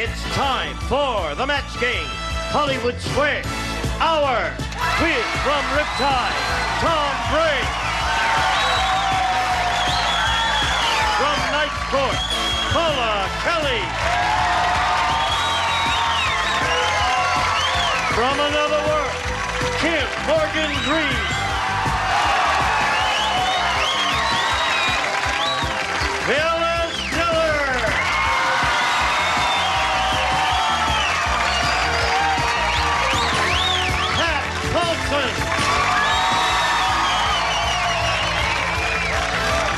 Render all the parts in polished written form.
It's time for the match game, Hollywood Squares. Our quiz from Riptide, Tom Bray. From Night Court, Paula Kelly. From Another World, Kim Morgan Green. Phyllis Diller. Pat Paulson.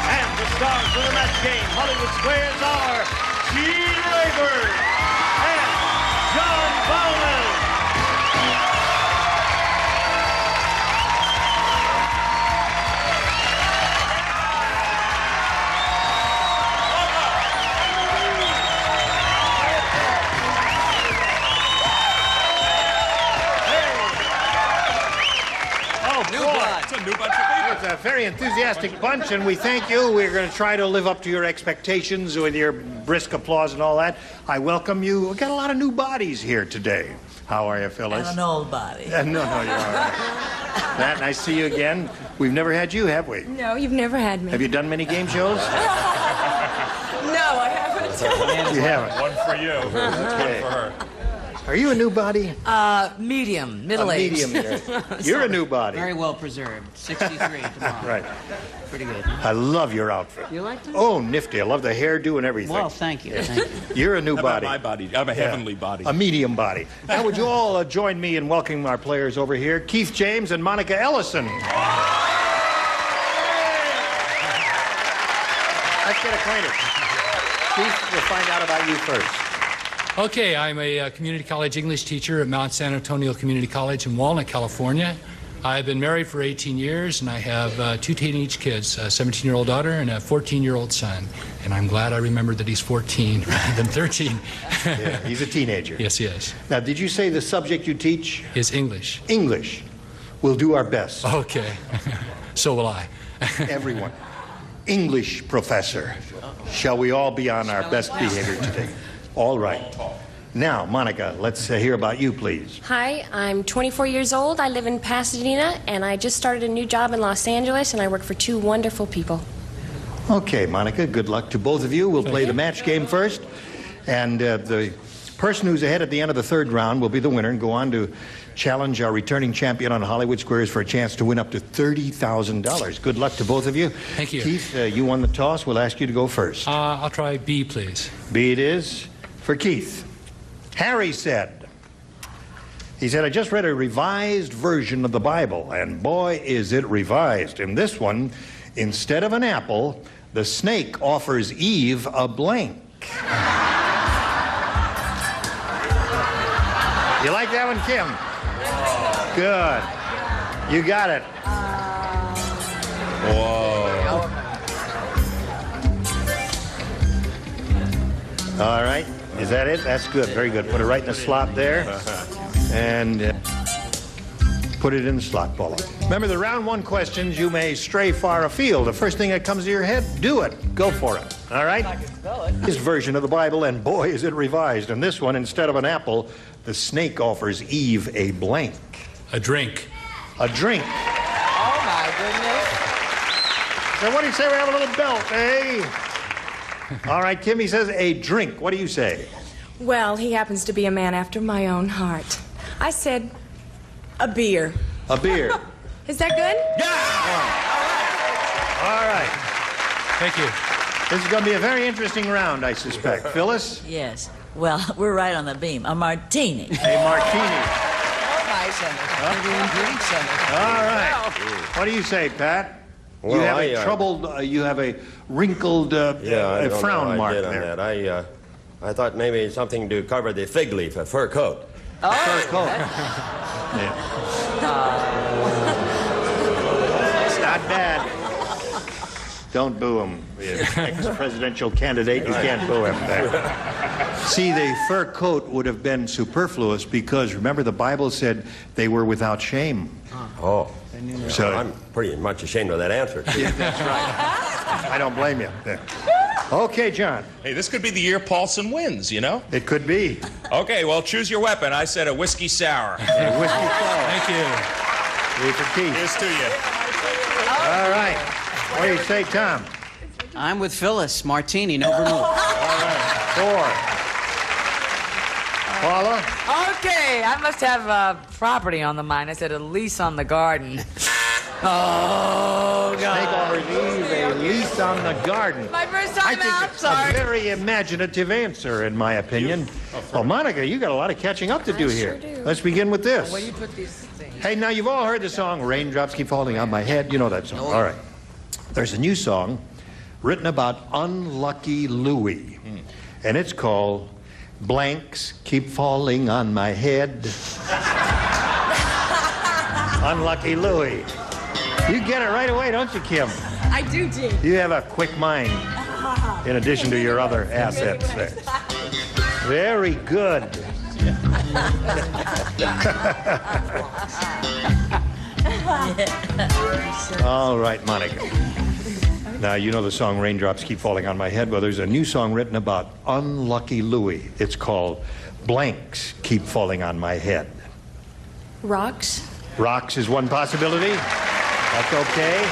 And the stars of the match game, Hollywood Squares, are Gene Rayburn and John Bowman. It's a very enthusiastic bunch, and we thank you. We're going to try to live up to your expectations with your brisk applause and all that. I welcome you. We've got a lot of new bodies here today. How are you, Phyllis? I'm an old body. No, you're all right. Matt, nice to see you again. We've never had you, have we? No, you've never had me. Have you done many game shows? No, I haven't. You haven't. One for you. Okay. One for her. Are you a new body? Medium, A middle-aged. medium. You're a new body. Very well preserved. 63 tomorrow. Right. Pretty good. I love your outfit. You like that? Oh, nifty. I love the hairdo and everything. Well, thank you. Thank you. You're a new How about body. my body? I'm a heavenly body. A medium body. Now, would you all join me in welcoming our players over here, Keith James and Monica Ellison. Let's get acquainted. Keith, we'll find out about you first. Okay, I'm a community college English teacher at Mount San Antonio Community College in Walnut, California. I've been married for 18 years, and I have two teenage kids, a 17-year-old daughter and a 14-year-old son. And I'm glad I remembered that he's 14 rather than 13. Yeah, he's a teenager. Yes, he is. Now, did you say the subject you teach? Is English. English. We'll do our best. Okay. So will I. Everyone. English professor. Shall we all be on our best behavior today? All right. Now, Monica, let's hear about you, please. Hi, I'm 24 years old. I live in Pasadena, and I just started a new job in Los Angeles, and I work for two wonderful people. Okay, Monica, good luck to both of you. We'll play the match game first. And the person who's ahead at the end of the third round will be the winner and go on to challenge our returning champion on Hollywood Squares for a chance to win up to $30,000. Good luck to both of you. Thank you. Keith, you won the toss. We'll ask you to go first. I'll try B, please. B it is for Keith. Harry said, I just read a revised version of the Bible, and boy, is it revised. In this one, instead of an apple, the snake offers Eve a blank. You like that one, Kim? Good. You got it. Whoa. All right. Is that it? That's good. Very good. Put it right in the slot there. And put it in the slot, Paula. Remember, the round one questions, you may stray far afield. The first thing that comes to your head, do it. Go for it. All right? I can spell it. This version of the Bible, and boy, is it revised. In this one, instead of an apple, the snake offers Eve a blank. A drink. A drink. Oh, my goodness. So what do you say we have a little belt, eh? All right, Kimmy says a drink. What do you say? Well, he happens to be a man after my own heart. I said a beer. A beer. Is that good? All right. Thank you. This is going to be a very interesting round, I suspect. Phyllis? Yes. Well, we're right on the beam. A martini. A martini. Oh, my Senator. Everyone drink, Senator. All right. What do you say, Pat? Well, you have a troubled, you have a wrinkled I a don't frown know how mark I did there. on that. I thought maybe something to cover the fig leaf, a fur coat. Oh, Fur coat. Yeah. It's not bad. Don't boo him. Ex-presidential candidate, you can't boo him. See, the fur coat would have been superfluous because, remember, the Bible said they were without shame. Oh. So I'm pretty much ashamed of that answer. yeah, that's right. I don't blame you. There. Okay, John. Hey, this could be the year Paulson wins, you know? It could be. Okay, well, choose your weapon. I said a whiskey sour. A whiskey sour. Thank you. Three for Keith. Here's to you. All right. What do you say, Tom? I'm with Phyllis. Martini, no vermouth. 4. Paula? Okay, I must have property on the mind. I said a lease on the garden. Oh, God. Take or leave a lease on the garden. My first I time think out, it's sorry. a very imaginative answer, in my opinion. Well, Monica, you got a lot of catching up to do here. sure do. Let's begin with this. Well, you put these things. Hey, now you've all heard the song "Raindrops Keep Falling on My Head." You know that song. All right. There's a new song written about Unlucky Louie, and it's called "Blanks Keep Falling on My Head." Unlucky Louie. You get it right away, don't you, Kim? I do, Gene. You have a quick mind, in addition to your other assets there. Very good. All right, Monica. Now, you know the song "Raindrops Keep Falling on My Head." Well, there's a new song written about Unlucky Louie. It's called "Blanks Keep Falling on My Head." Rocks. Rocks is one possibility. That's okay.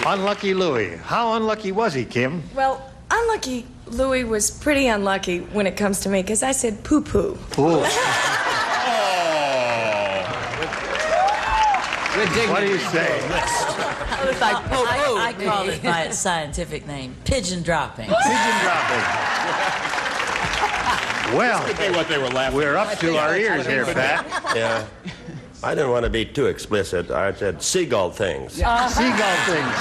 Unlucky Louie. How unlucky was he, Kim? Well, unlucky Louis was pretty unlucky when it comes to me because I said poo-poo. Ooh. Good dignity. What do you say? It's like poo-poo. I call it by its scientific name, pigeon dropping. Pigeon dropping. Well, Could be what they were laughing we're up to our ears here, Pat. Yeah. I didn't want to be too explicit. I said seagull things. Seagull things.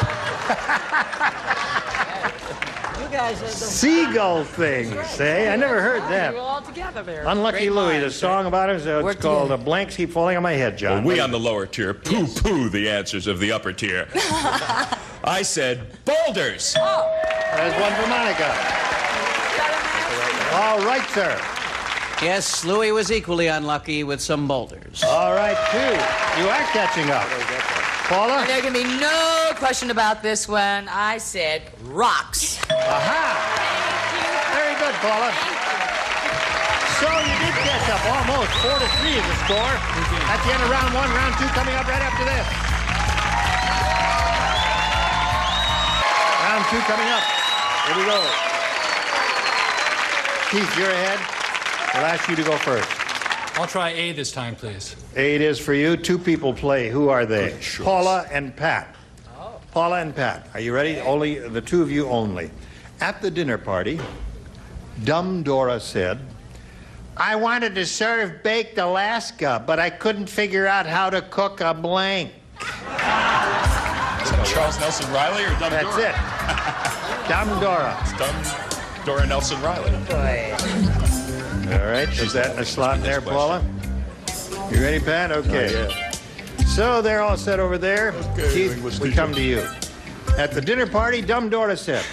You guys are the Seagull things, eh? I never heard We're that. all together there. Unlucky Louie, the song about him, so it's Work called together. "Blanks Keep Falling on My Head," John. We on the lower tier poo-poo the answers of the upper tier. I said boulders. There's one for Monica. All right, sir. Yes, Louis was equally unlucky with some boulders. All right, 2. You are catching up. Paula? There can be no question about this one. I said rocks. Aha! Very good, Paula. So you did catch up almost. 4-3 is the score. At the end of round 1, round 2 coming up right after this. Round 2 coming up. Here we go. Keith, you're ahead. We'll ask you to go first. I'll try A this time, please. 8 is for you. 2 people play. Who are they? Paula and Pat. Paula and Pat. Are you ready? Only the 2 of you only. At the dinner party, Dumb Dora said, "I wanted to serve baked Alaska, but I couldn't figure out how to cook a blank." Is that Charles Nelson Riley or Dumb That's Dora? it. Dumb Dora. Dumb Dora Nelson Riley. All right. Is that in a slot there, Paula? You ready, Pat? Okay. So they're all set over there. Keith, we come to you. At the dinner party, Dumb Dora said,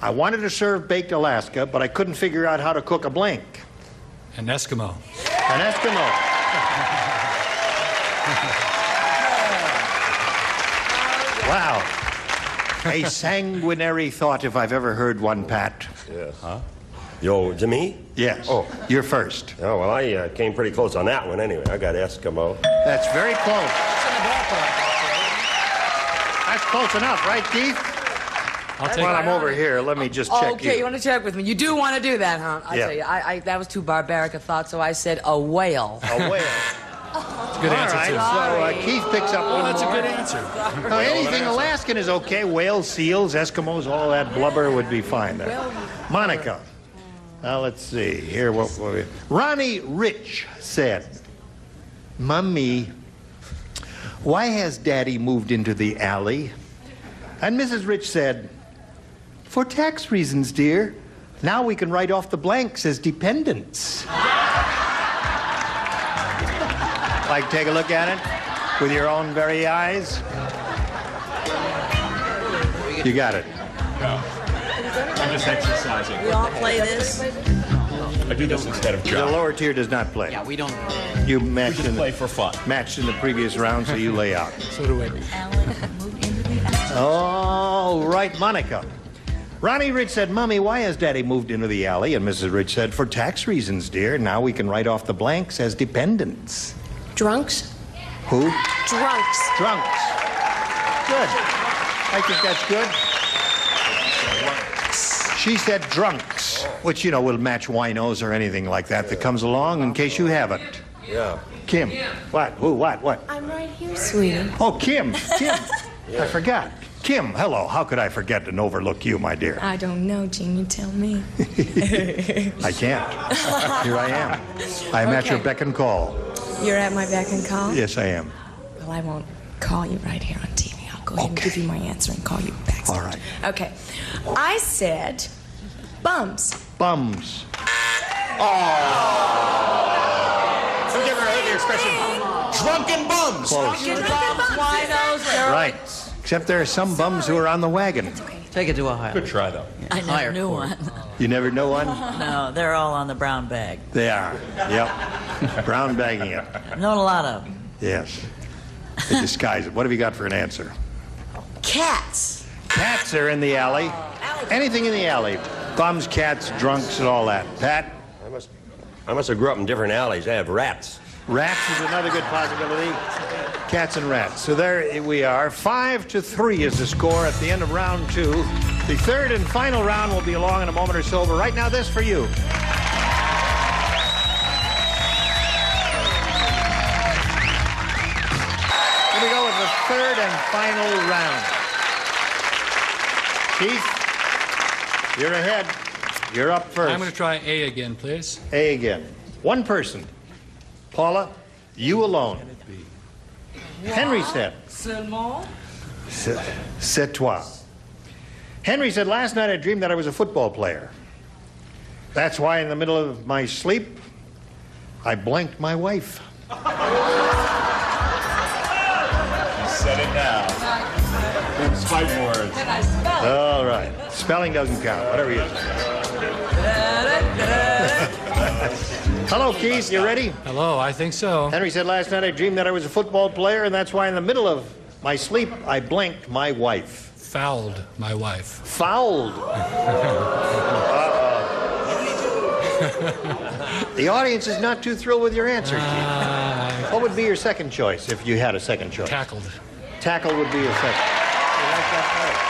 "I wanted to serve baked Alaska, but I couldn't figure out how to cook a blank." An Eskimo. An Eskimo. Wow. A sanguinary thought if I've ever heard one, Pat. Yes. Huh? Yo, to me? Yes. Oh. You're first. Oh, well, I came pretty close on that one anyway. I got Eskimo. That's very close. That's close enough, right, Keith? I'll take While I'm over here, let me just check Okay, you want to check with me? You do want to do that, huh? I Yeah. tell you, that was too barbaric a thought, so I said a whale. A whale. It's a good All answer, right, too. so Keith picks up one That's a more. good answer. No, anything Alaskan is okay. Whales, seals, Eskimos, all that blubber would be fine there. Monica. Now, let's see. Here, Ronnie Rich said, "Mummy, why has Daddy moved into the alley?" And Mrs. Rich said, "For tax reasons, dear. Now we can write off the blanks as dependents." Like, take a look at it with your own very eyes. You got it. I'm just exercising. We all play this. I do this instead of The John. lower tier does not play. Yeah, we don't. You matched Just play for fun. matched in the previous round, so you lay out. So do we. Alan moved into the All right, Monica. Ronnie Rich said, Mommy, why has Daddy moved into the alley? And Mrs. Rich said, for tax reasons, dear. Now we can write off the blanks as dependents. Drunks? Who? Drunks. Drunks. Good. I think that's good. She said drunks, which, you know, will match winos or anything like that that comes along in case you haven't. Yeah. Kim. What? Who? What? I'm right here, sweetie. Oh, Kim. I forgot. Kim, hello. How could I forget and overlook you, my dear? I don't know, Gene. You tell me. I can't. Here I am. I am at your beck and call. You're at my beck and call? Yes, I am. Well, I won't call you right here on TV. I'll go ahead and give you my answer and call you back. All right. Okay. I said bums. Bums. Have you ever heard the expression, drunken bums? Close. Winos, they're Right. Except there are some bums who are on the wagon. Take it to Ohio. Good try, though. I never Higher knew court. one. You never know one? No, they're all on the brown bag. They are. Yep. Brown bagging it. Known a lot of them. Yes. They disguise it. What have you got for an answer? Cats. Cats are in the alley. Anything in the alley. Bums, cats, drunks, and all that. Pat? I must have grew up in different alleys. They have rats. Rats is another good possibility. Cats and rats. So there we are. 5-3 is the score at the end of round 2. The third and final round will be along in a moment or so, but right now, this for you. Here we go with the third and final round. Keith, you're ahead. You're up first. I'm going to try A again, please. A again. One person. Paula, you alone. Henry said. Seulement? C'est toi. Henry said, last night I dreamed that I was a football player. That's why in the middle of my sleep, I blanked my wife. Set it down. It's fighting words. All right. Spelling doesn't count, whatever you say. Hello, Keith. You ready? Hello, I think so. Henry said, last night I dreamed that I was a football player, and that's why in the middle of my sleep, I blanked my wife. Fouled my wife. Fouled. The audience is not too thrilled with your answer, Keith. What would be your second choice if you had a second choice? Tackled. Tackle would be your second. You like that better?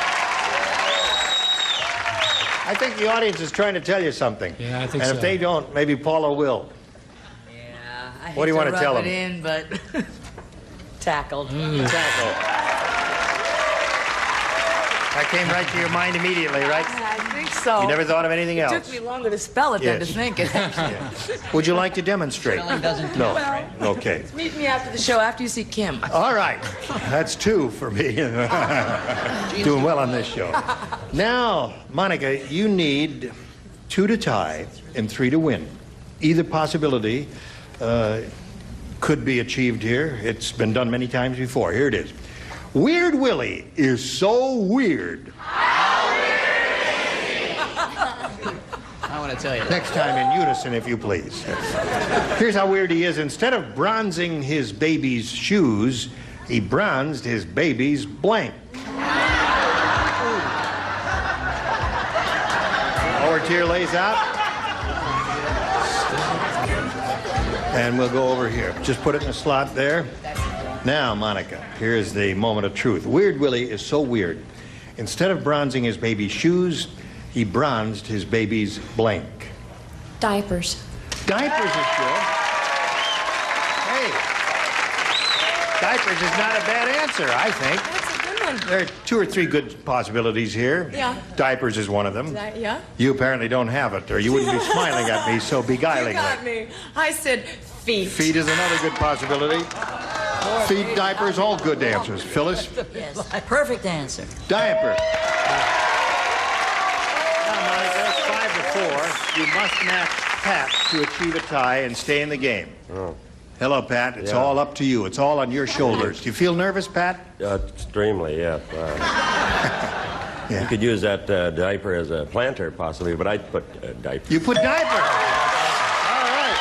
I think the audience is trying to tell you something. Yeah, I think and so. if they don't, maybe Paula will. Yeah. I What do you hate want to tell rub them? it in, but tackled. Tackle. That came right to your mind immediately, right? I think so. You never thought of anything It else? took me longer to spell it than to Yes. think it. Would you like to demonstrate? Spelling doesn't No. count, right? Okay. Meet me after the show after you see Kim. All right. That's 2 for me. Doing well on this show. Now, Monica, you need 2 to tie and 3 to win. Either possibility could be achieved here. It's been done many times before. Here it is. Weird Willie is so weird. I want to tell you. Next time in unison, if you please. Here's how weird he is. Instead of bronzing his baby's shoes, he bronzed his baby's blank. Lower tier lays out. And we'll go over here. Just put it in the slot there. Now, Monica, here's the moment of truth. Weird Willie is so weird. Instead of bronzing his baby's shoes, he bronzed his baby's blank. Diapers. Diapers is good. Hey, diapers is not a bad answer, I think. That's a good one. There are 2 or 3 good possibilities here. Yeah. Diapers is one of them. Yeah? You apparently don't have it, or you wouldn't be smiling at me so You beguilingly. got me. I said feet. Feet is another good possibility. Feet, diapers, all good answers. Phyllis? Yes. Perfect answer. Diaper. Now, Monica, it's 5-4. You must match Pat to achieve a tie and stay in the game. Oh. Hello, Pat. It's Yeah. all up to you. It's all on your shoulders. Do you feel nervous, Pat? Extremely, yeah. Yeah. You could use that diaper as a planter, possibly, but I'd put diaper. You put diaper. All right.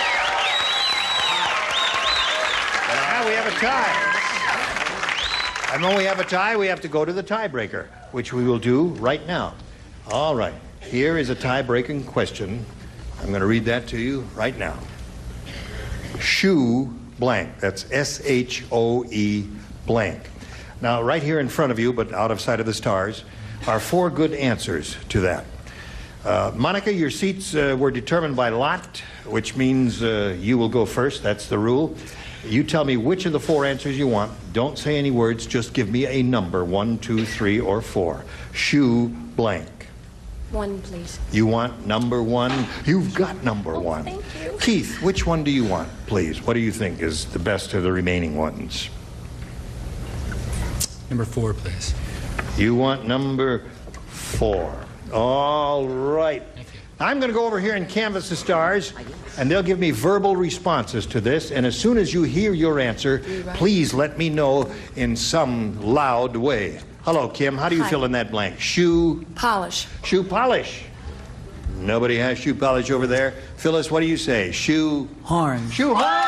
Now we have a tie. And when we have a tie, we have to go to the tiebreaker, which we will do right now. All right. Here is a tie-breaking question. I'm going to read that to you right now. Shoe blank. That's S-H-O-E blank. Now, right here in front of you, but out of sight of the stars, are 4 good answers to that. Monica, your seats were determined by lot, which means you will go first. That's the rule. You tell me which of the 4 answers you want. Don't say any words. Just give me a number, 1, 2, 3, or 4. Shoe blank. 1, please. You want number 1? You've got number 1. Thank you. Keith, which one do you want, please? What do you think is the best of the remaining ones? Number 4, please. You want number 4. All right. Thank you. I'm going to go over here and canvass the stars, and they'll give me verbal responses to this. And as soon as you hear your answer, please let me know in some loud way. Hello, Kim. How do you fill in that blank? Shoe Polish. Shoe polish. Nobody has shoe polish over there. Phyllis, what do you say? Shoe Horn. Shoe horn.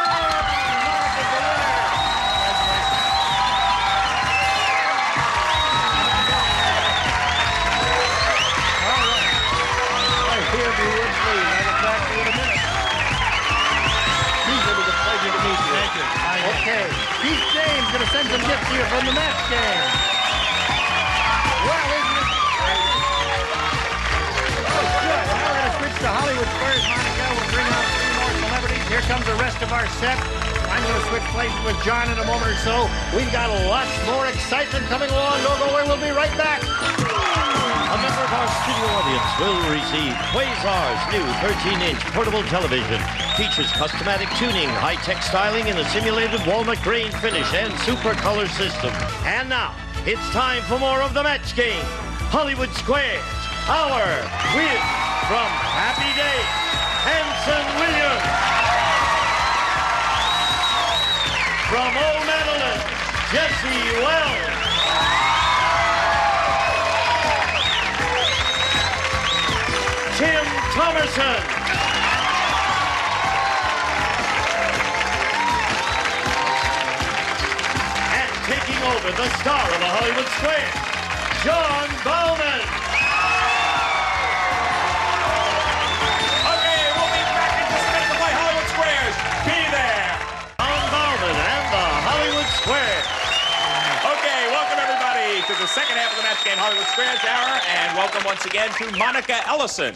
Okay, Keith James going to send some gifts to you from the match game. Well, isn't it? Oh, good. Now we're going to switch to Hollywood Squares. Monica will bring out 3 more celebrities. Here comes the rest of our set. I'm going to switch places with John in a moment or so. We've got lots more excitement coming along. Don't go away. We'll be right back. A member of our studio audience will receive Quasar's new 13-inch portable television. Features customatic tuning, high-tech styling, and a simulated walnut grain finish and super color system. And now, it's time for more of the match game. Hollywood Squares, our win from Happy Days, Anson Williams. From O'Madeline, Jesse Wells. Tim Thomerson. And taking over the star of the Hollywood Squares, John Bowman. Okay, we'll be back in just a minute to play Hollywood Squares. Be there. John Bowman and the Hollywood Squares. Okay, welcome everybody to the second half of the match game, Hollywood Squares Hour, and welcome once again to Monica Ellison.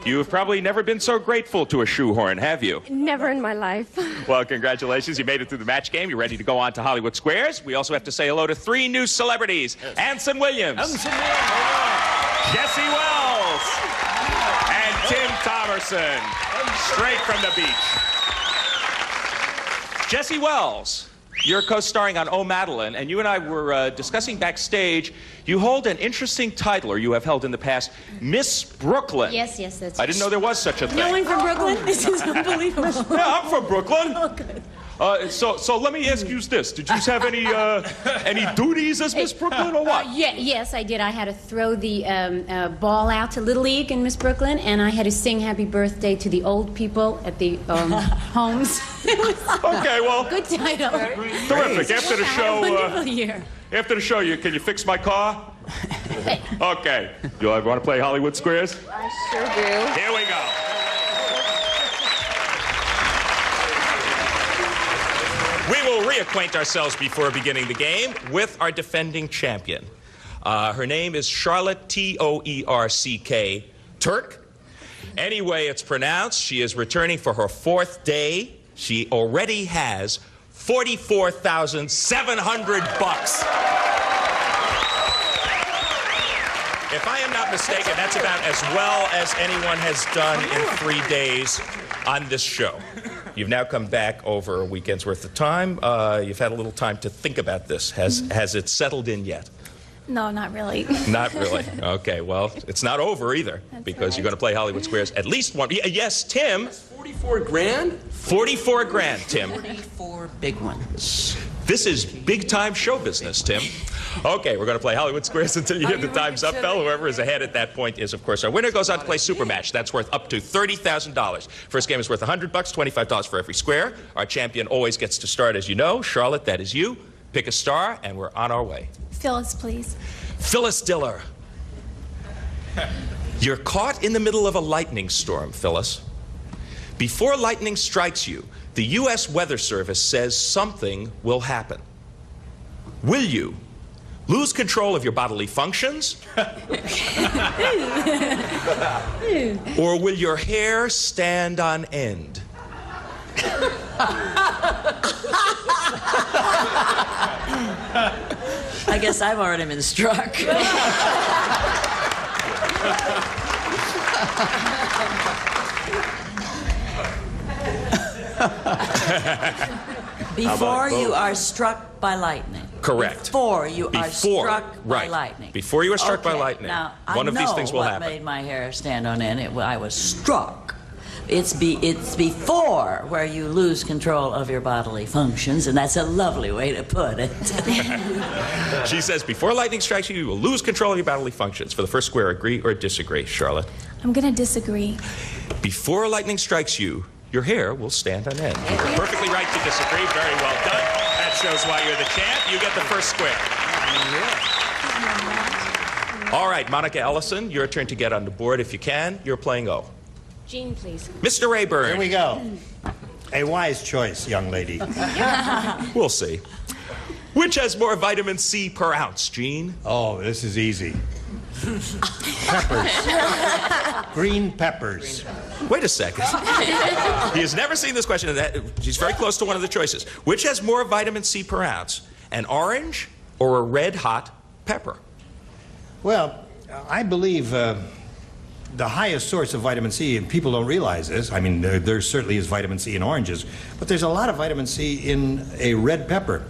You've probably never been so grateful to a shoehorn, have you? Never in my life. Well, congratulations. You made it through the match game. You're ready to go on to Hollywood Squares. We also have to say hello to 3 new celebrities. Anson Williams. Jesse Wells. And Tim Thomerson. Straight from the beach. Jesse Wells, you're co-starring on O'Madeline, and you and I were discussing backstage. You hold an interesting title, or you have held in the past, Miss Brooklyn. Yes, that's I didn't know there was such a thing. No one from Brooklyn? This is unbelievable. Yeah, I'm from Brooklyn. Oh, good. So let me ask you this: did you have any duties as Miss Brooklyn, or what? Yes, I did. I had to throw the ball out to Little League in Miss Brooklyn, and I had to sing Happy Birthday to the old people at the homes. Okay, well, Good title. terrific. After the show, Wonderful year. after the show, can you fix my car? Okay. You want to play Hollywood Squares? I sure do. Here we go. We will reacquaint ourselves before beginning the game with our defending champion. Her name is Charlotte T-O-E-R-C-K Turk. Any way it's pronounced, she is returning for her 4th day. She already has $44,700. If I am not mistaken, that's about as well as anyone has done in 3 days on this show. You've now come back over a weekend's worth of time. You've had a little time to think about this. Has it settled in yet? No, not really. Not really. Okay, well, it's not over either, because you're going to play Hollywood Squares at least one. Yes, Tim. That's 44 grand? 44 grand, Tim. 44 big ones. This is big-time show business, Tim. Okay, we're going to play Hollywood Squares until you hear the time's up bell. Whoever is ahead at that point is, of course, our winner. Goes on to play Super Match. That's worth up to $30,000. First game is worth $100, $25 for every square. Our champion always gets to start, as you know. Charlotte, that is you. Pick a star, and we're on our way. Phyllis, please. Phyllis Diller. You're caught in the middle of a lightning storm, Phyllis. Before lightning strikes you, the U.S. Weather Service says something will happen. Will you lose control of your bodily functions? Or will your hair stand on end? I guess I've already been struck. Before you are struck by lightning. Correct. Before you are struck by lightning. Before you are struck by lightning. Now, one of these things will happen. I know what made my hair stand on end. I was struck. It's before where you lose control of your bodily functions, and that's a lovely way to put it. She says, before lightning strikes you, you will lose control of your bodily functions. For the first square, agree or disagree, Charlotte? I'm going to disagree. Before lightning strikes you, your hair will stand on end. You're perfectly right to disagree. Very well done. That shows why you're the champ. You get the first square. All right, Monica Ellison, your turn to get on the board if you can. You're playing O. Jean, please. Mr. Rayburn. Here we go. A wise choice, young lady. We'll see. Which has more vitamin C per ounce, Gene? Oh, this is easy. Peppers. Green peppers. Wait a second. He has never seen this question. He's very close to one of the choices. Which has more vitamin C per ounce, an orange or a red hot pepper? Well, I believe the highest source of vitamin C, and people don't realize this, I mean, there certainly is vitamin C in oranges, but there's a lot of vitamin C in a red pepper.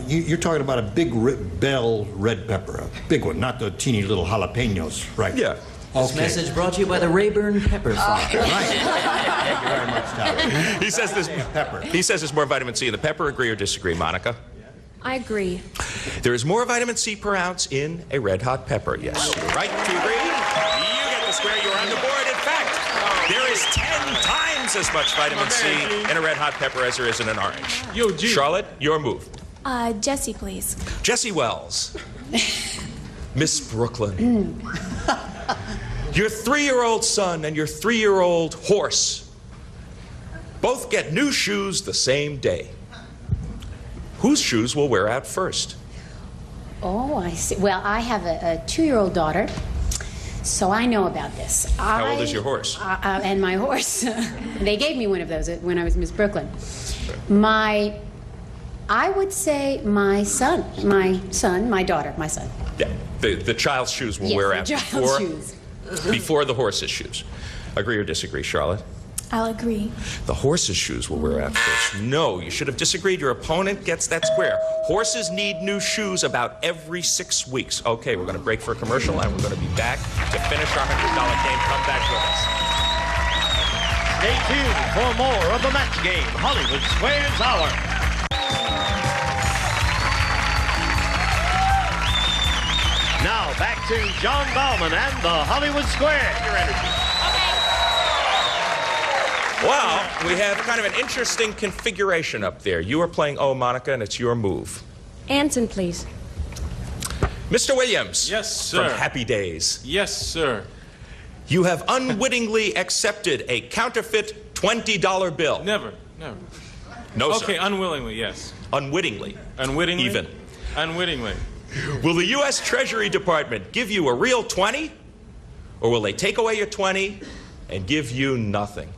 You're talking about a big bell red pepper, a big one, not the teeny little jalapenos, right? Yeah. This message brought to you by the Rayburn Pepper Farm. Right. Thank you very much, Tom. He says there's more vitamin C in the pepper. Agree or disagree, Monica? I agree. There is more vitamin C per ounce in a red hot pepper. Yes, you're right to agree. You get the square. You're on the board. In fact, there is 10 times as much vitamin C in a red hot pepper as there is in an orange. Charlotte, your move. Jessie, please. Jessie Wells. Miss Brooklyn. Your 3-year-old son and your 3-year-old horse both get new shoes the same day. Whose shoes will wear out first? Oh, I see. Well, I have a 2-year-old daughter, so I know about this. How old is your horse? And my horse. They gave me one of those when I was Miss Brooklyn. I would say my son, my daughter, my son. Yeah, the child's shoes will wear out before the horse's shoes. Agree or disagree, Charlotte? I'll agree. The horse's shoes will wear out first. No, you should have disagreed. Your opponent gets that square. Horses need new shoes about every 6 weeks. Okay, we're going to break for a commercial, and we're going to be back to finish our $100 game. Come back with us. Stay tuned for more of the match game, Hollywood Squares Hour. Now back to John Bauman and the Hollywood Square. Your energy. Well, we have kind of an interesting configuration up there. You are playing O, Monica, and it's your move. Anson, please. Mr. Williams. Yes, sir. From Happy Days. Yes, sir. You have unwittingly accepted a counterfeit $20 bill. Never. No, sir. Okay, unwillingly, yes. Unwittingly. Unwittingly? Even. Unwittingly. Will the U.S. Treasury Department give you a real 20? Or will they take away your 20 and give you nothing?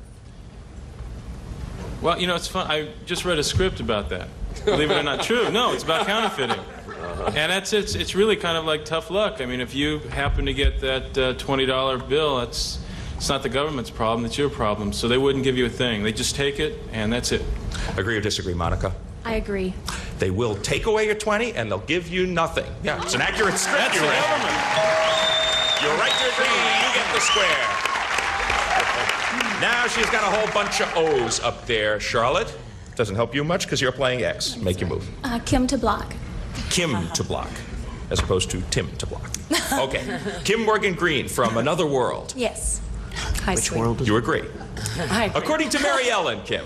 Well, you know, it's fun. I just read a script about that. Believe it or not, true. No, it's about counterfeiting. And it's really kind of like tough luck. I mean, if you happen to get that $20 bill, it's not the government's problem, it's your problem. So they wouldn't give you a thing. They just take it, and that's it. Agree or disagree, Monica? I agree. They will take away your 20 and they'll give you nothing. Yeah, it's an accurate script. That's the government. You're right to agree. You get the square. Now she's got a whole bunch of O's up there. Charlotte, doesn't help you much because you're playing X. Make your move. Kim to block. Kim to block, as opposed to Tim to block. Okay. Kim Morgan Green from Another World. Yes. Which world is You agree? I agree. According to Mary Ellen, Kim.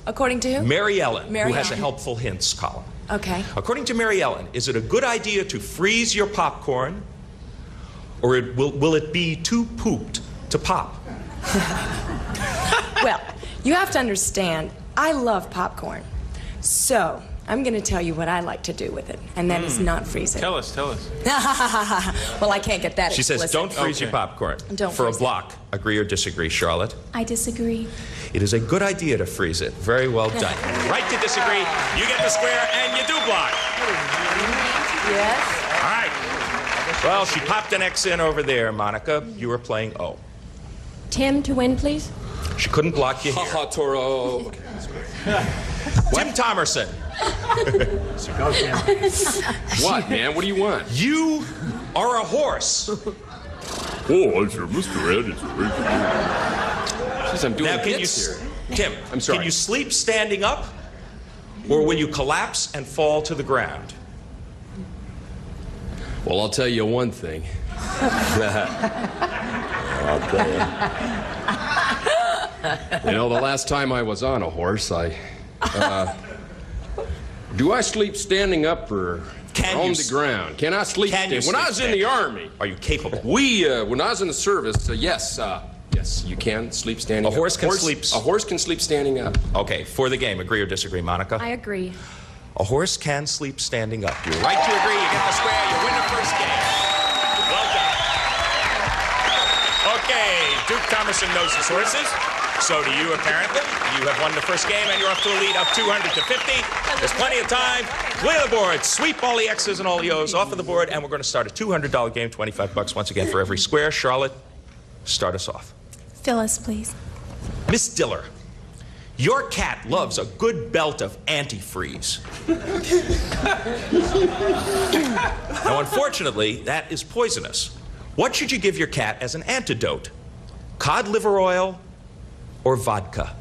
According to who? Mary Ellen, Mary who has a Ellen. helpful hints column. Okay. According to Mary Ellen, is it a good idea to freeze your popcorn, or will it be too pooped to pop? Well, you have to understand, I love popcorn. So, I'm going to tell you what I like to do with it, and that is not freeze it. Tell us. Well, I can't get that She explicit. says, don't freeze your popcorn. Don't For a freeze it. block. Agree or disagree, Charlotte? I disagree. It is a good idea to freeze it. Very well done. Right to disagree. You get the square, and you do block. Yes. All right. Well, she popped an X in over there, Monica. You were playing O. Tim, to win, please. She couldn't block you here. Ha, Toro. Tim Thomerson. What, man? What do you want? You are a horse. Oh, it's Mr. Ed. Jeez, I'm doing Now, can you, bits here. Tim, I'm sorry. Can you sleep standing up, or will you collapse and fall to the ground? Well, I'll tell you one thing. I'll tell you. You know, the last time I was on a horse, do I sleep standing up or on the ground? Can I sleep Can you standing? When I sleep was in the standing? Army, Are you capable? when I was in the service, yes, you can sleep standing up. A horse can sleep... A horse can sleep standing up. Okay, for the game, agree or disagree, Monica? I agree. A horse can sleep standing up. You're right to agree. You get the square. You win the first game. Well done. Okay, Duke Thomerson knows his horses. So do you, apparently. You have won the first game, and you're off to a lead of 200 to 50. There's plenty of time. Clear the board. Sweep all the X's and all the O's off of the board, and we're going to start a $200 game, 25 bucks once again for every square. Charlotte, start us off. Phyllis, please. Miss Diller, your cat loves a good belt of antifreeze. Now, unfortunately, that is poisonous. What should you give your cat as an antidote? Cod liver oil or vodka?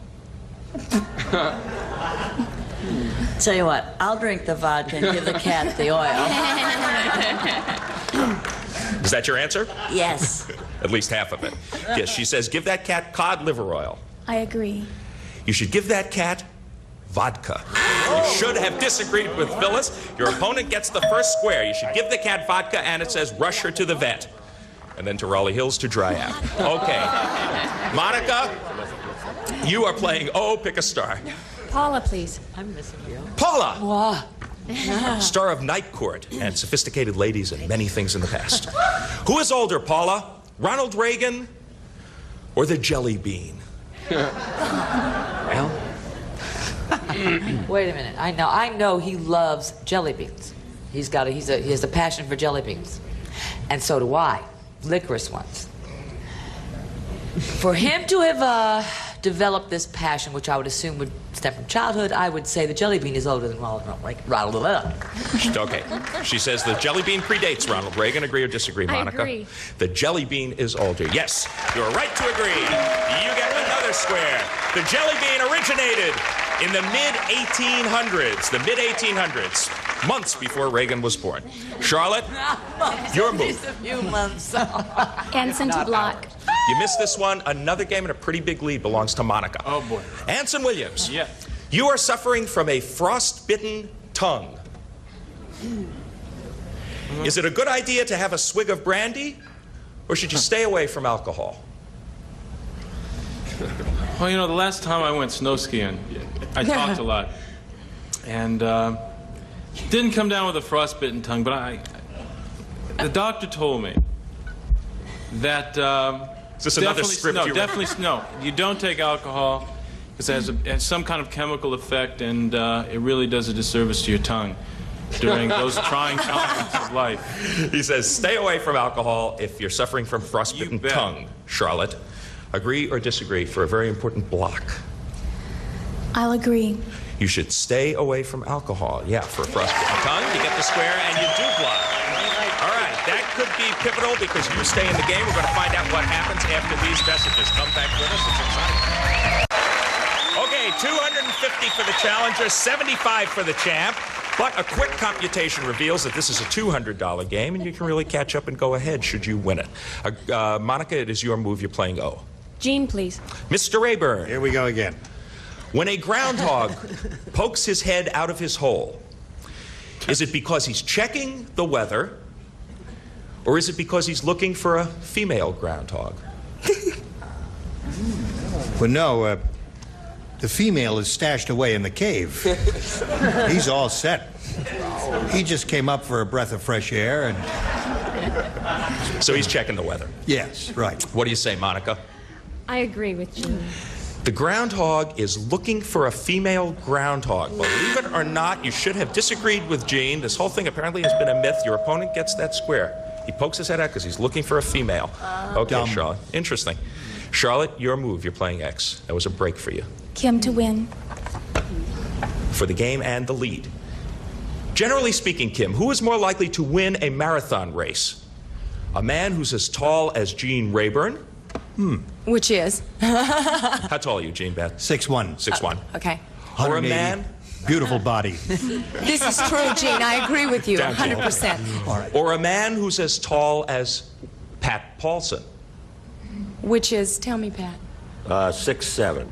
Tell you what, I'll drink the vodka and give the cat the oil. Is that your answer? Yes. At least half of it. Yes, she says give that cat cod liver oil. I agree. You should give that cat vodka. You should have disagreed with Phyllis. Your opponent gets the first square. You should give the cat vodka, and it says rush her to the vet. And then to Raleigh Hills to dry out. Okay. Monica, you are playing O. Pick a star. Paula, please. I'm missing you. Paula! Star of Night Court and Sophisticated Ladies and many things in the past. Who is older, Paula? Ronald Reagan or the Jelly Bean? Well. Wait a minute. I know he loves jelly beans. He has a passion for jelly beans. And so do I. Licorice ones. For him to have developed this passion, which I would assume would stem from childhood, I would say the jelly bean is older than Ronald Reagan. Okay. She says the Jelly Bean predates Ronald Reagan. Agree or disagree, Monica? I agree. The Jelly Bean is older. Yes, you're right to agree. You get another square. The Jelly Bean originated in the mid-1800s. The mid-1800s. Months before Reagan was born. Charlotte, your move. Just a few months. Anson to block. You missed this one. Another game and a pretty big lead belongs to Monica. Oh, boy. Anson Williams. Yeah. You are suffering from a frostbitten tongue. Is it a good idea to have a swig of brandy, or should you stay away from alcohol? Well, you know, the last time I went snow skiing, I talked a lot. And didn't come down with a frostbitten tongue, but the doctor told me that Is this another script you wrote? no. You don't take alcohol because it has some kind of chemical effect, and it really does a disservice to your tongue during those trying times of life. He says, stay away from alcohol if you're suffering from frostbitten tongue. Charlotte, agree or disagree for a very important block? I'll agree. You should stay away from alcohol. Yeah, for a frostbitten tongue, you get the square and you do block. All right, that could be pivotal because you stay in the game. We're going to find out what happens after these messages. Come back with us. It's exciting. Okay, 250 for the challenger, 75 for the champ. But a quick computation reveals that this is a $200 game, and you can really catch up and go ahead should you win it. Monica, it is your move. You're playing O. Jean, please. Mr. Rayburn. Here we go again. When a groundhog pokes his head out of his hole, Is it because he's checking the weather, or is it because he's looking for a female groundhog? Well, no, the female is stashed away in the cave. He's all set. He just came up for a breath of fresh air and... So he's checking the weather. Yes, right. What do you say, Monica? I agree with Gene. The groundhog is looking for a female groundhog. Believe it or not, you should have disagreed with Gene. This whole thing apparently has been a myth. Your opponent gets that square. He pokes his head out because he's looking for a female. Okay, Dumb. Charlotte. Interesting. Charlotte, your move. You're playing X. That was a break for you. Kim to win. For the game and the lead. Generally speaking, Kim, who is more likely to win a marathon race? A man who's as tall as Gene Rayburn? Which is? How tall are you, Gene Beth? 6'1". 6'1". Okay. Or a 180. man? Beautiful body. This is true, Gene. I agree with you 100%. All right. Or a man who's as tall as Pat Paulson? Which is, tell me, Pat. 6'7".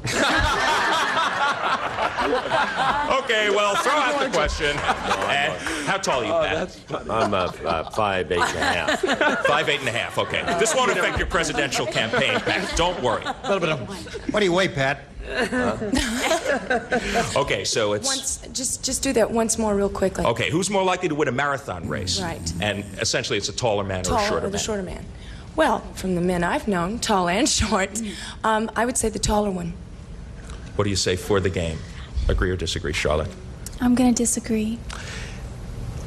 Okay, well, throw out the question. And how tall are you, Pat? I'm 5'8.5". 5'8.5". Okay. This won't affect your presidential campaign, Pat. Don't worry. What do you weigh, Pat? Okay, so it's... Just do that once more real quickly. Okay, who's more likely to win a marathon race? Right. And essentially it's a taller man or a shorter man? The shorter man. Well, from the men I've known, tall and short, I would say the taller one. What do you say for the game? Agree or disagree, Charlotte? I'm going to disagree.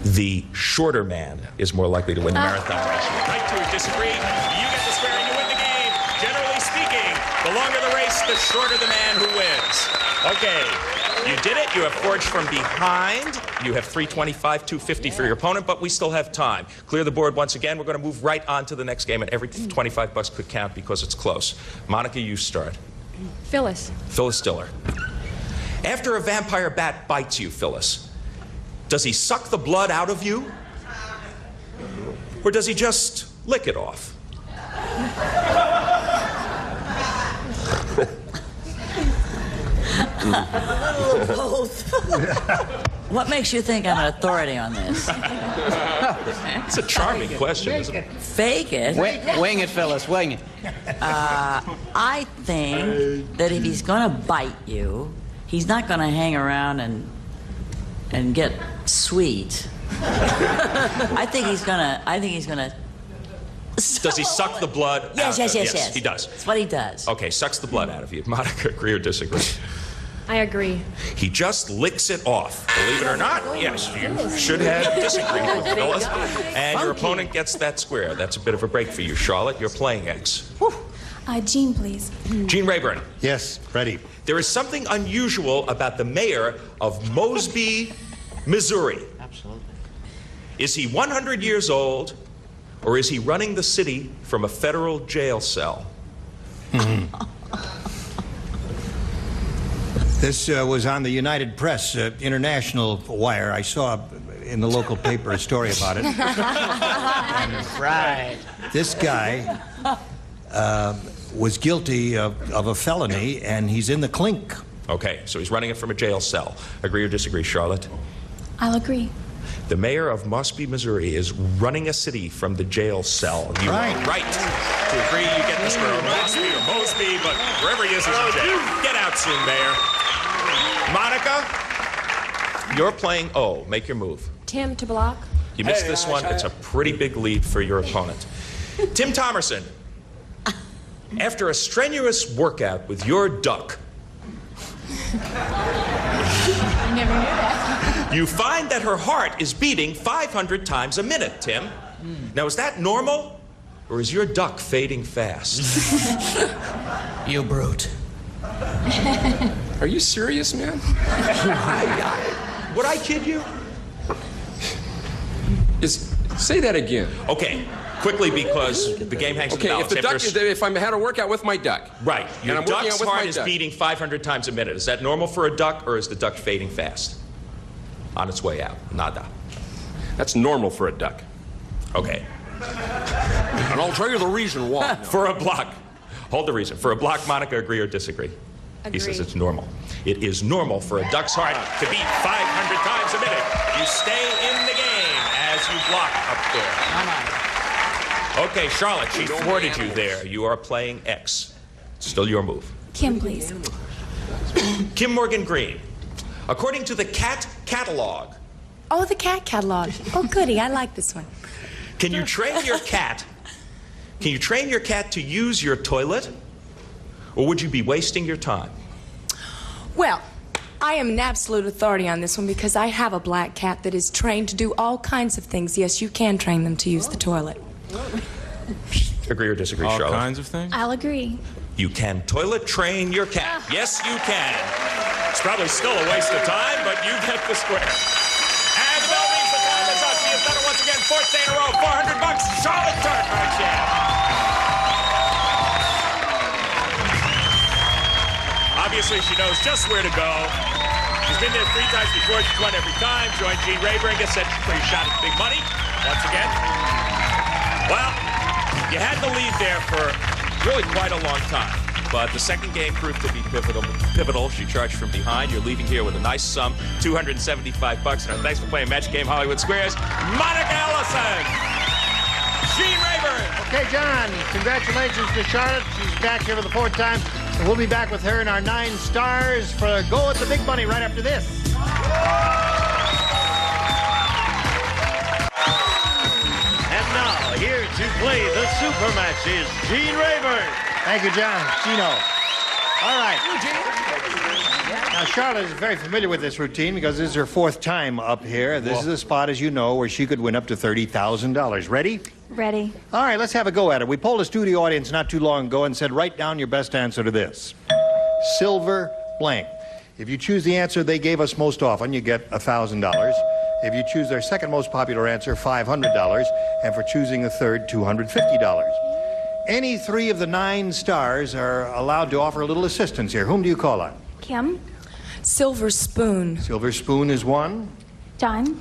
The shorter man is more likely to win the marathon race. You're right to disagree. You get the square and you win the game. Generally speaking, the longer the race, the shorter the man who wins. Okay, you did it. You have forged from behind. You have 325, 250 for your opponent, but we still have time. Clear the board once again. We're going to move right on to the next game, and every 25 bucks could count because it's close. Monica, you start. Phyllis. Phyllis Diller. After a vampire bat bites you, Phyllis, does he suck the blood out of you? Or does he just lick it off? What makes you think I'm an authority on this? It's a charming question, isn't it? Fake it? Wing it, Phyllis, wing it. I think that if he's going to bite you, he's not going to hang around and get sweet. I think he's gonna. Does he suck the blood Yes, out? yes. He does. That's what he does. Okay, sucks the blood out of you. Monica, agree or disagree? I agree. He just licks it off. Believe it or not, yes, you should have disagreed with Phyllis. And your opponent gets that square. That's a bit of a break for you, Charlotte. You're playing X. Gene, please. Gene Rayburn. Yes, ready. There is something unusual about the mayor of Mosby, Missouri. Absolutely. Is he 100 years old, or is he running the city from a federal jail cell? This was on the United Press International wire. I saw in the local paper a story about it. Right. This guy was guilty of a felony, and he's in the clink. Okay, so he's running it from a jail cell. Agree or disagree, Charlotte? I'll agree. The mayor of Mosby, Missouri is running a city from the jail cell. You Right. are right to agree. You get this for Mosby or Mosby, but wherever he is in jail. Get out soon, Mayor. Monica, you're playing O. Make your move. Tim to block. You missed this one. It's a pretty big lead for your opponent. Tim Thomerson, after a strenuous workout with your duck, I never knew that. you find that her heart is beating 500 times a minute, Tim. Now, is that normal? Or is your duck fading fast? You brute. Are you serious, man? Would I kid you? Say that again. Okay, quickly, because the game hangs in the Okay, if balance. the duck, if I had a workout with my duck. Right. Your and I'm working duck's out with heart my is duck. beating 500 times a minute. Is that normal for a duck, or is the duck fading fast? On its way out. Nada. That's normal for a duck. Okay. And I'll tell you the reason why. For a block. Hold the reason. For a block, Monica, agree or disagree? He says it's normal. It is normal for a duck's heart to beat 500 times a minute. You stay in as you block up there. Okay, Charlotte, she thwarted you there. You are playing X. Still your move. Kim, please. Kim Morgan Green. According to the cat catalog, Oh, the cat catalog. Oh, goody. I like this one. can you train your cat? Can you train your cat to use your toilet? Or would you be wasting your time? Well, I am an absolute authority on this one because I have a black cat that is trained to do all kinds of things. Yes, you can train them to use the toilet. Agree or disagree, All Charlotte? kinds of things? I'll agree. You can toilet train your cat. Yes, you can. It's probably still a waste of time, but you get the square. And the bell means the time is up. She has done it once again, fourth day in a row. $400. Charlotte Turk, our champ. Obviously, she knows just where to go. She's been there 3 times before. She's won every time. Joined Gene Rayburn, gets set for your shot at big money once again. Well, you had the lead there for really quite a long time. But the second game proved to be pivotal. She charged from behind. You're leaving here with a nice sum, $275. And our thanks for playing Magic Game Hollywood Squares, Monica Ellison, Gene Rayburn. Okay, John, congratulations to Charlotte. She's back here for the 4th time. And we'll be back with her in our 9 stars for a go at the big money right after this. And now, here to play the super match is Gene Rayburn. Thank you, John. Gino. All right. Now, Charlotte is very familiar with this routine because this is her 4th time up here. This is a spot, as you know, where she could win up to $30,000. Ready? Ready. All right, let's have a go at it. We polled a studio audience not too long ago and said, write down your best answer to this. Silver blank. If you choose the answer they gave us most often, you get $1,000. If you choose their second most popular answer, $500. And for choosing the third, $250. Any 3 of the 9 stars are allowed to offer a little assistance here. Whom do you call on? Kim. Silver spoon. Silver spoon is 1. John.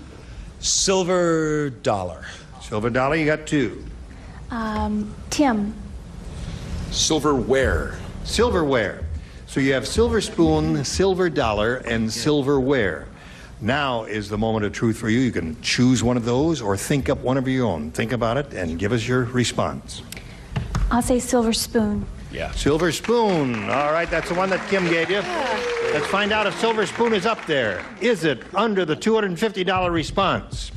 Silver dollar. Silver dollar, you got 2. Tim. Silverware. Silverware. So you have silver spoon, silver dollar, and silverware. Now is the moment of truth for you. You can choose one of those or think up one of your own. Think about it and give us your response. I'll say silver spoon. Yeah. Silver spoon. All right, that's the one that Kim gave you. Let's find out if silver spoon is up there. Is it under the $250 response?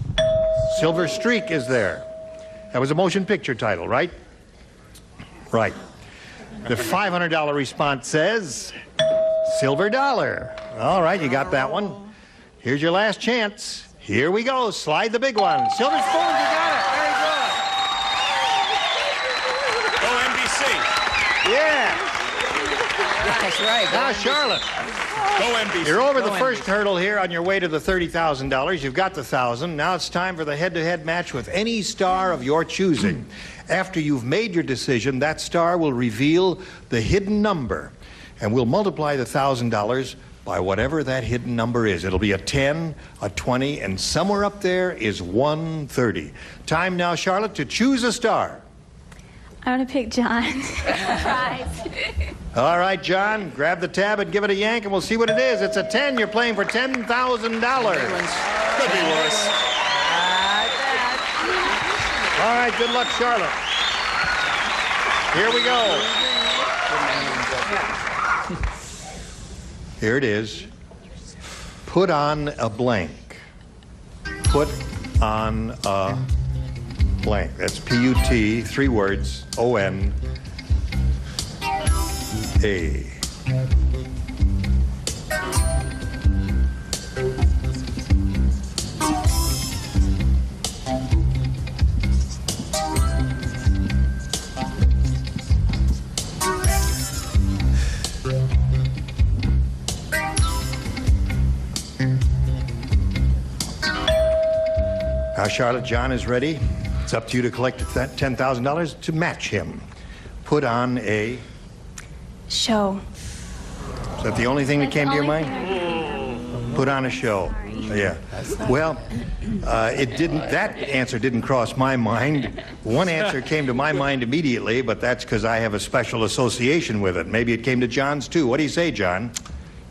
Silver streak is there. That was a motion picture title, right? Right. The $500 response says silver dollar. All right, you got that one. Here's your last chance. Here we go. Slide the big one. Silver spoon, you got it. Very good. Go NBC. Yeah. That's right. Now, Charlotte. Go NBC. You're over the first hurdle here on your way to the $30,000. You've got the 1,000. Now it's time for the head-to-head match with any star of your choosing. After you've made your decision, that star will reveal the hidden number, and we'll multiply the $1,000 by whatever that hidden number is. It'll be a 10, a 20, and somewhere up there is 130. Time now, Charlotte, to choose a star. I'm going to pick John. All right, John, grab the tab and give it a yank, and we'll see what it is. It's a 10. You're playing for $10,000. Could be worse. All right, good luck, Charlotte. Here we go. Here it is. Put on a blank. Put on a blank. That's P-U-T, 3 words, O-N-A. Now, Charlotte, John is ready. It's up to you to collect that $10,000 to match him. Put on a... Show. Is that the only thing that came to your mind? Put on a show. Yeah. Well, it didn't. That answer didn't cross my mind. One answer came to my mind immediately, but that's because I have a special association with it. Maybe it came to John's too. What do you say, John?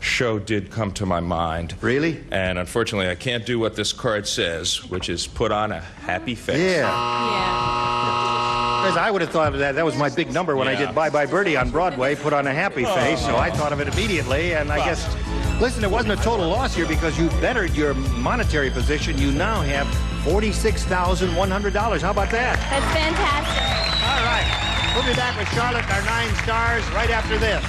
show did come to my mind. Really? And unfortunately, I can't do what this card says, which is put on a happy face. Because I would have thought of that. That was my big number when I did Bye Bye Birdie on Broadway, put on a happy face. So I thought of it immediately. And I guess, listen, it wasn't a total loss here because you bettered your monetary position. You now have $46,100. How about that? That's fantastic. All right. We'll be back with Charlotte, our 9 stars, right after this.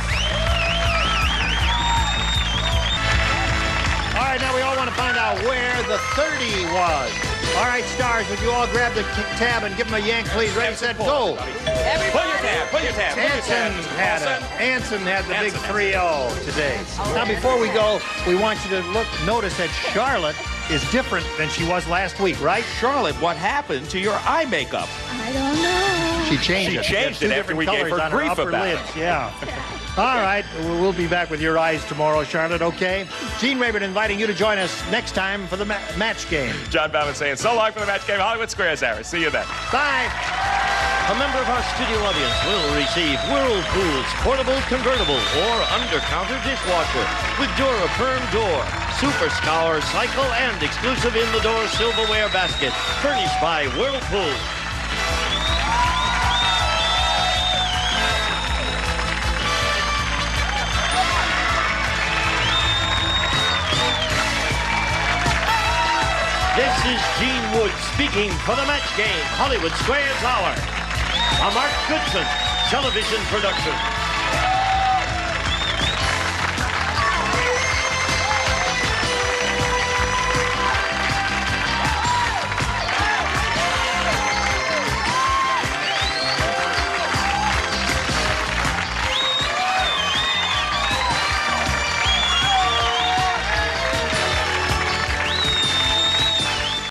All right, now we all want to find out where the 30 was. All right, stars, would you all grab the tab and give them a yank, please? Ready, set, go. Pull your tab, pull your tab. Anson had it. Anson had the big 3-0 today. Now, before we go, we want you to notice that Charlotte is different than she was last week, right? Charlotte, what happened to your eye makeup? I don't know. She changed it. She changed it after we gave her on grief upper about it. lids. Yeah. All right, we'll be back with your eyes tomorrow, Charlotte, okay? Gene Rayburn inviting you to join us next time for the match game. John Bauman saying so long for the match game. Hollywood Squares hour. See you then. Bye. A member of our studio audience will receive Whirlpool's portable convertible or under-counter dishwasher with DuraFirm door, Super Scour cycle, and exclusive in-the-door silverware basket, furnished by Whirlpool. This is Gene Wood speaking for the match game, Hollywood Squares Hour. A Mark Goodson television production.